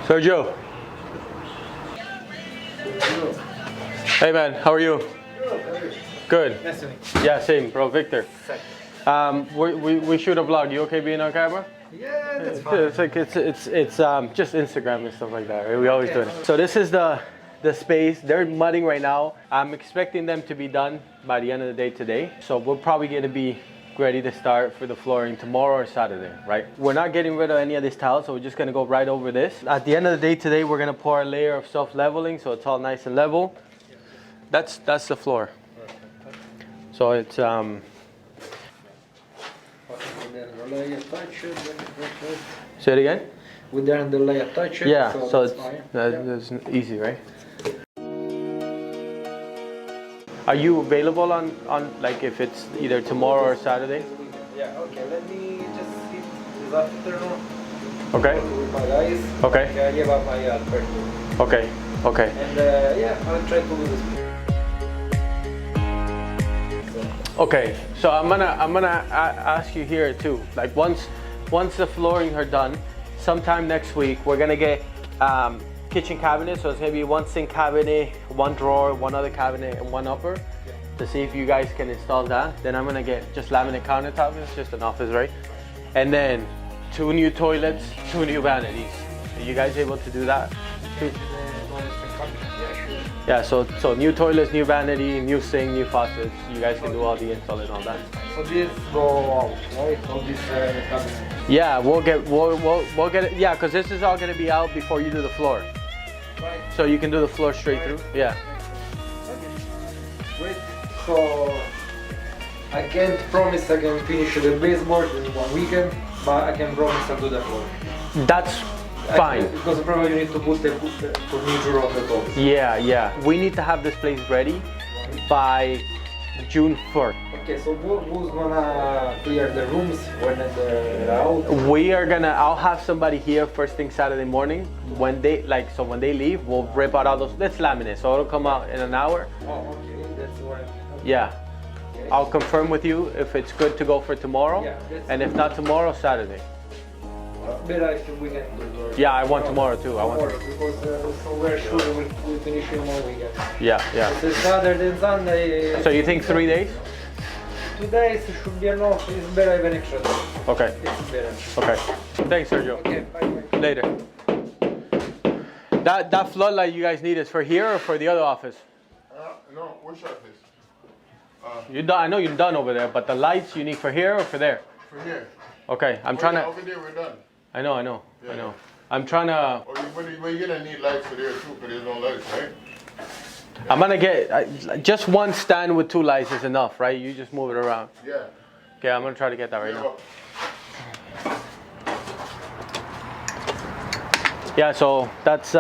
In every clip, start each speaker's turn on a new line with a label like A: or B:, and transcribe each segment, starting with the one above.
A: Sergio. Hey man, how are you? Good.
B: Nice to meet you.
A: Yeah, same, bro. Victor. We shoot a vlog. You okay being on camera?
B: Yeah, that's fine.
A: It's like it's just Instagram and stuff like that. Right? We always do it. So this is the space. They're mudding right now. I'm expecting them to be done by the end of the day today. So we're probably going to be ready to start for the flooring tomorrow or Saturday, right? We're not getting rid of any of this tile, so we're just going to go right over this. At the end of the day today, we're going to pour a layer of self-leveling, so it's all nice and level. That's the floor. So it's Say it again?
B: With the underlay attached.
A: Yeah, so
B: that's
A: it's
B: fine.
A: that's easy, right? Are you available on like if it's either tomorrow or Saturday?
B: Yeah, okay, let me just see this afternoon.
A: Okay.
B: With my guys.
A: Okay.
B: I give up my Alberto.
A: Okay. Okay.
B: And yeah, I'll try to do this.
A: Okay. So I'm gonna ask you here too. Like once the flooring are done, sometime next week we're gonna get kitchen cabinets. So it's gonna be one sink cabinet, one drawer, one other cabinet, and one upper. To see if you guys can install that. Then I'm gonna get just laminate countertops. It's just an office, right? And then 2 new toilets, 2 new vanities. Are you guys able to do that? Yeah, so new toilets, new vanity, new sink, new faucets. You guys can do all the install and all that.
B: So this go out, right? All this cabinet.
A: Yeah, we'll get it. Yeah, because this is all gonna be out before you do the floor.
B: Right.
A: So you can do the floor straight through. Yeah.
B: Great. So I can't promise I can finish the baseboard in 1 weekend, but I can promise I'll do the floor.
A: That's fine.
B: Because probably you need to put the furniture on the top.
A: Yeah. We need to have this place ready by June 4th.
B: Okay, so who's gonna clear the rooms when they're out?
A: I'll have somebody here first thing Saturday morning. When they leave, we'll rip out all those. Let's laminate, so it'll come out in an hour.
B: Oh, okay, that's why.
A: Yeah.
B: Okay.
A: I'll confirm with you if it's good to go for tomorrow.
B: Yeah,
A: and if not tomorrow, Saturday.
B: But I think we can do it.
A: Yeah, I want tomorrow too.
B: Because so we're sure we'll finish in 1 weekend.
A: Yeah.
B: If it's Saturday and Sunday.
A: So you think 3 days?
B: 2 days should be enough. It's better even extra.
A: Okay.
B: It's better.
A: Okay. Thanks, Sergio.
B: Okay, bye.
A: Later. That floodlight you guys need is for here or for the other office?
C: No, which office?
A: You done? I know you're done over there, but the lights you need for here or for there?
C: For here.
A: Okay, I'm trying to.
C: Over there we're done.
A: I know.
C: Yeah.
A: I know. I'm trying to.
C: But you're gonna need lights for there too, because there's no lights, right?
A: I'm gonna get just one stand with 2 lights is enough, right? You just move it around.
C: Yeah.
A: Okay, I'm gonna try to get that right now. Yeah, so that's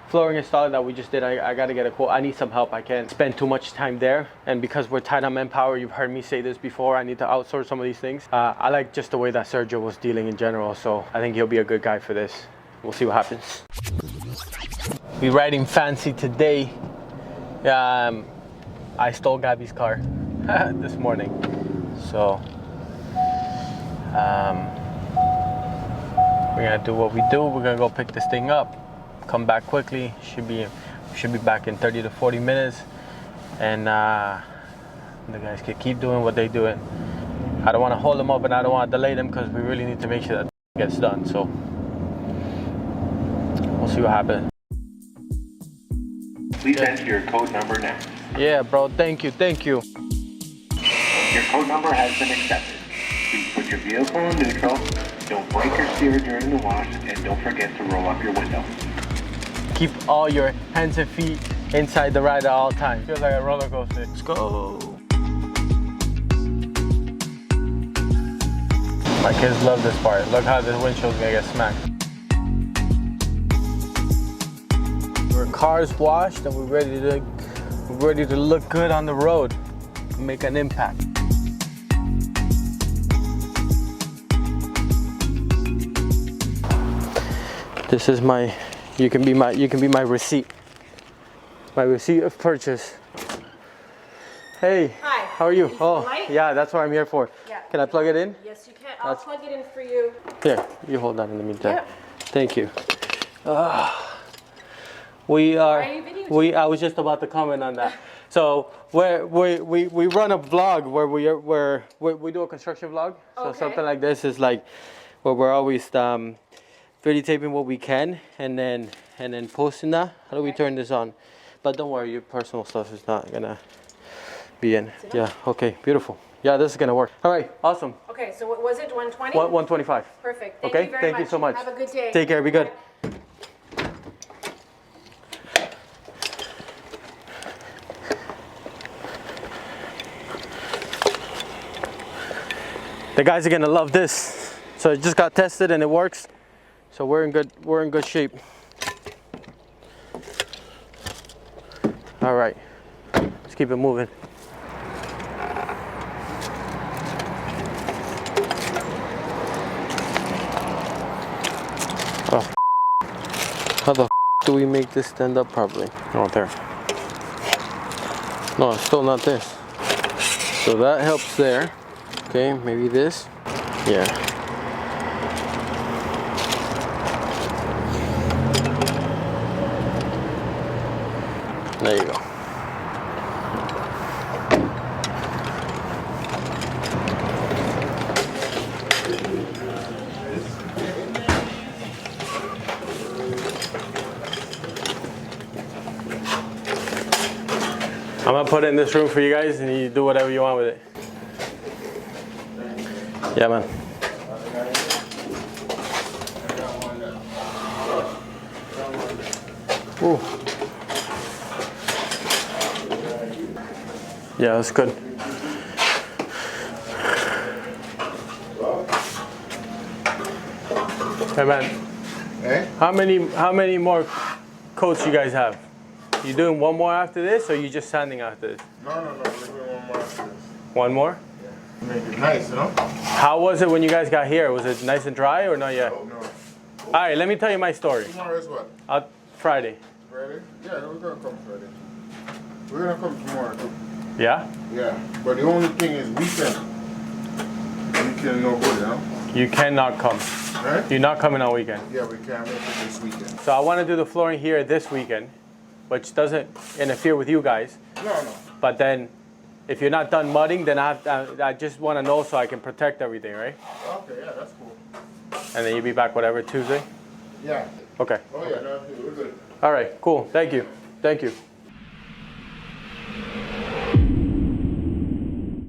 A: flooring installed that we just did. I gotta get a quote. I need some help. I can't spend too much time there. And because we're tight on manpower, you've heard me say this before, I need to outsource some of these things. I like just the way that Sergio was dealing in general. So I think he'll be a good guy for this. We'll see what happens. We're riding fancy today. I stole Gabby's car this morning. So we're gonna do what we do. We're gonna go pick this thing up, come back quickly. Should be back in 30 to 40 minutes, and the guys can keep doing what they're doing. I don't want to hold them up, and I don't want to delay them because we really need to make sure that gets done. So we'll see what happens.
D: Please enter your code number now.
A: Yeah, bro. Thank you.
D: Your code number has been accepted. Please put your vehicle in neutral. Don't brake or steer during the wash, and don't forget to roll up your window.
A: Keep all your hands and feet inside the ride at all times. Feels like a roller coaster. Let's go. My kids love this part. Look how this windshield's gonna get smacked. Our car's washed and we're ready to look good on the road, make an impact. This is my, you can be my receipt. My receipt of purchase. Hey.
E: Hi.
A: How are you? Oh,
E: Light?
A: yeah, that's what I'm here for.
E: Yeah.
A: Can I plug it in?
E: Yes, you can. I'll plug it in for you.
A: Here, you hold that in the meantime.
E: Yep.
A: Thank you. We are.
E: Why are you videotaping?
A: I was just about to comment on that. So we run a vlog where we do a construction vlog. So
E: Okay.
A: something like this is like where we're always videotaping what we can and then posting that. How do we
E: Okay.
A: turn this on? But don't worry, your personal stuff is not gonna be in. Yeah. Okay. Beautiful. Yeah, this is gonna work. All right. Awesome.
E: Okay, so what was it, 120?
A: 125.
E: Perfect. Thank
A: Okay.
E: you very
A: Thank
E: much.
A: you so much.
E: Have a good day.
A: Take care. Be good. The guys are gonna love this. So it just got tested and it works. So we're in good shape. All right, let's keep it moving. Oh, how the do we make this stand up properly? Oh, there. No, it's still not this. So that helps there. Okay, maybe this. Yeah. There you go. I'm gonna put it in this room for you guys and you do whatever you want with it. Yeah, man. Ooh. Yeah, that's good. Hey, man.
C: Eh?
A: How many more coats you guys have? You doing one more after this, or you just sanding after this?
C: No, we're doing one more after this.
A: One more?
C: Make it nice, you know?
A: How was it when you guys got here? Was it nice and dry or not yet?
C: No.
A: All right, let me tell you my story.
C: Tomorrow is what?
A: Friday.
C: Friday? Yeah, we're gonna come Friday. We're gonna come tomorrow too.
A: Yeah?
C: Yeah, but the only thing is weekend. Weekend no good, you know?
A: You cannot come.
C: Right?
A: You're not coming on weekend.
C: Yeah, we can't make it this weekend.
A: So I want to do the flooring here this weekend, which doesn't interfere with you guys.
C: No.
A: But then, if you're not done mudding, then I just want to know so I can protect everything, right?
C: Okay, yeah, that's cool.
A: And then you'll be back whatever Tuesday.
C: Yeah.
A: Okay.
C: Oh yeah, no, we're good.
A: All right. Cool. Thank you. Thank you.